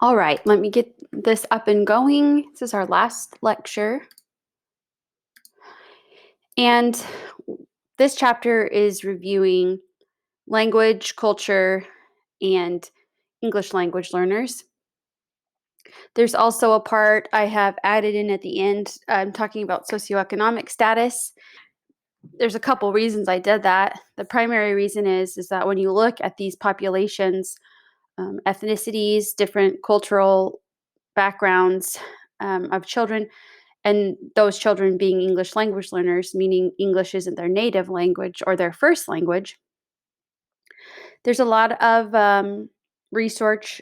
All right, let me get this up and going. This is our last lecture. And this chapter is reviewing language, culture, and English language learners. There's also a part I have added in at the end. I'm talking about socioeconomic status. There's a couple reasons I did that. The primary reason is that when you look at these populations, ethnicities, different cultural backgrounds of children, and those children being English language learners, meaning English isn't their native language or their first language, there's a lot of research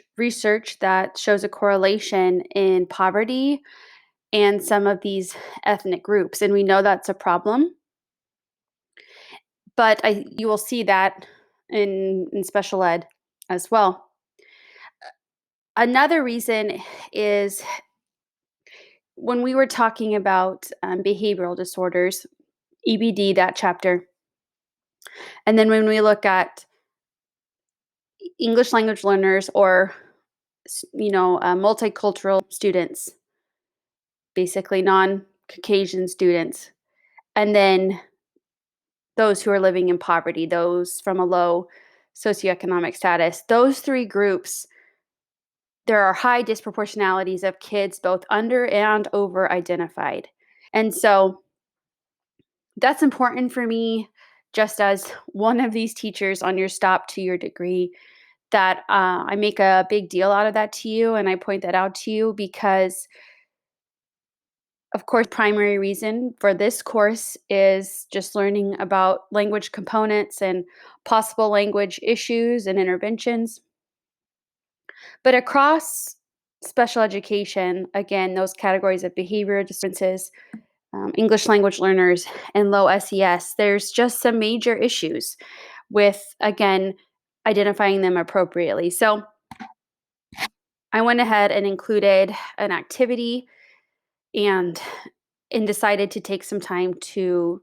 that shows a correlation in poverty and some of these ethnic groups, and we know that's a problem. But you will see that in special ed as well. Another reason is when we were talking about behavioral disorders, EBD, that chapter, and then when we look at English language learners or multicultural students, basically non-Caucasian students, and then those who are living in poverty, those from a low socioeconomic status, those three groups, there are high disproportionalities of kids both under and over identified. And so that's important for me, just as one of these teachers on your stop to your degree, that I make a big deal out of that to you, and I point that out to you because, of course, primary reason for this course is just learning about language components and possible language issues and interventions. But across special education, again, those categories of behavior differences, English language learners, and low SES, there's just some major issues with, again, identifying them appropriately. So I went ahead and included an activity and decided to take some time to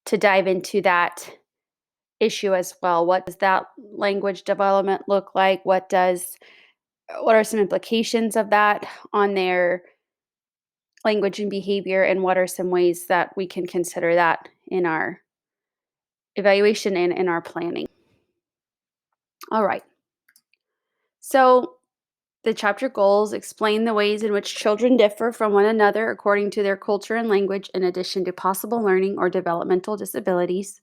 dive into that issue as well. What does that language development look like? What are some implications of that on their language and behavior, and what are some ways that we can consider that in our evaluation and in our planning? All right. So the chapter goals explain the ways in which children differ from one another according to their culture and language, in addition to possible learning or developmental disabilities.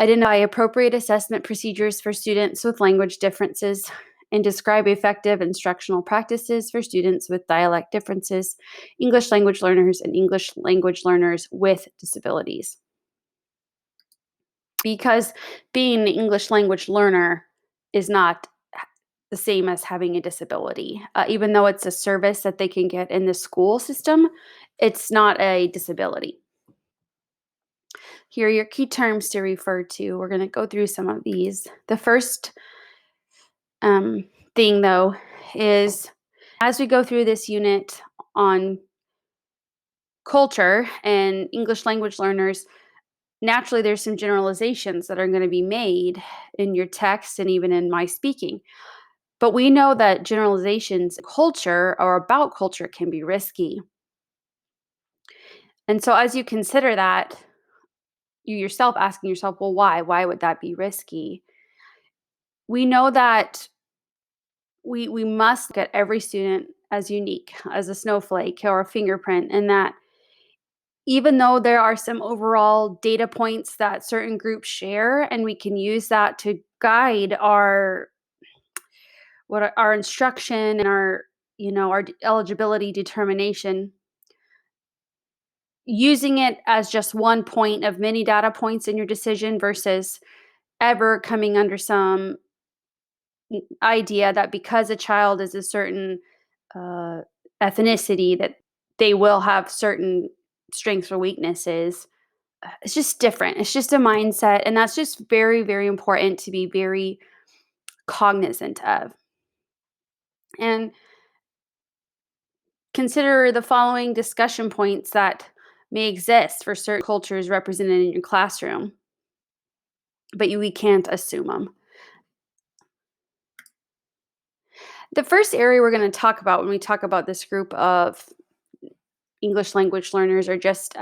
Identify appropriate assessment procedures for students with language differences, and describe effective instructional practices for students with dialect differences, English language learners, and English language learners with disabilities. Because being an English language learner is not the same as having a disability. Even though it's a service that they can get in the school system, it's not a disability. Here are your key terms to refer to. We're going to go through some of these. The first thing, though, is as we go through this unit on culture and English language learners, naturally there's some generalizations that are going to be made in your text and even in my speaking. But we know that generalizations culture or about culture can be risky. And so as you consider that, you yourself asking yourself, well, why? Why would that be risky? We know that we must look at every student as unique, as a snowflake or a fingerprint, and that even though there are some overall data points that certain groups share, and we can use that to guide our instruction and our eligibility determination, using it as just one point of many data points in your decision versus ever coming under some idea that because a child is a certain uh, ethnicity that they will have certain strengths or weaknesses. It's just different. It's just a mindset, and that's just very, very important to be very cognizant of. And consider the following discussion points that may exist for certain cultures represented in your classroom, but we can't assume them. The first area we're going to talk about when we talk about this group of English language learners, or just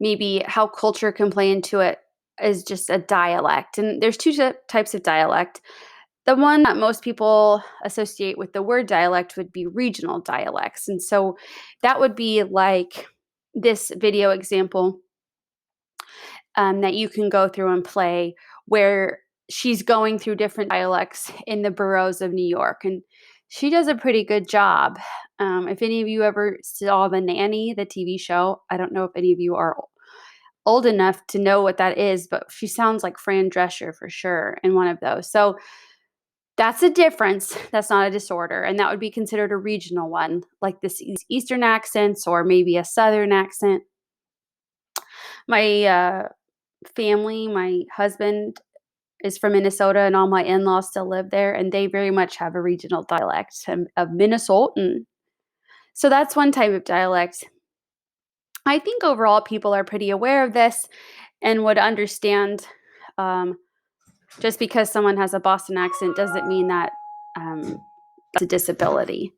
maybe how culture can play into it, is just a dialect. And there's two types of dialect. The one that most people associate with the word dialect would be regional dialects. And so that would be like this video example that you can go through and play, where she's going through different dialects in the boroughs of New York. And she does a pretty good job. If any of you ever saw The Nanny, the TV show, I don't know if any of you are old enough to know what that is, but she sounds like Fran Drescher for sure in one of those. So that's a difference. That's not a disorder. And that would be considered a regional one, like this Eastern accents or maybe a Southern accent. My family, my husband is from Minnesota, and all my in-laws still live there, and they very much have a regional dialect of Minnesotan. So that's one type of dialect. I think overall people are pretty aware of this and would understand. um, just because someone has a Boston accent doesn't mean that it's a disability.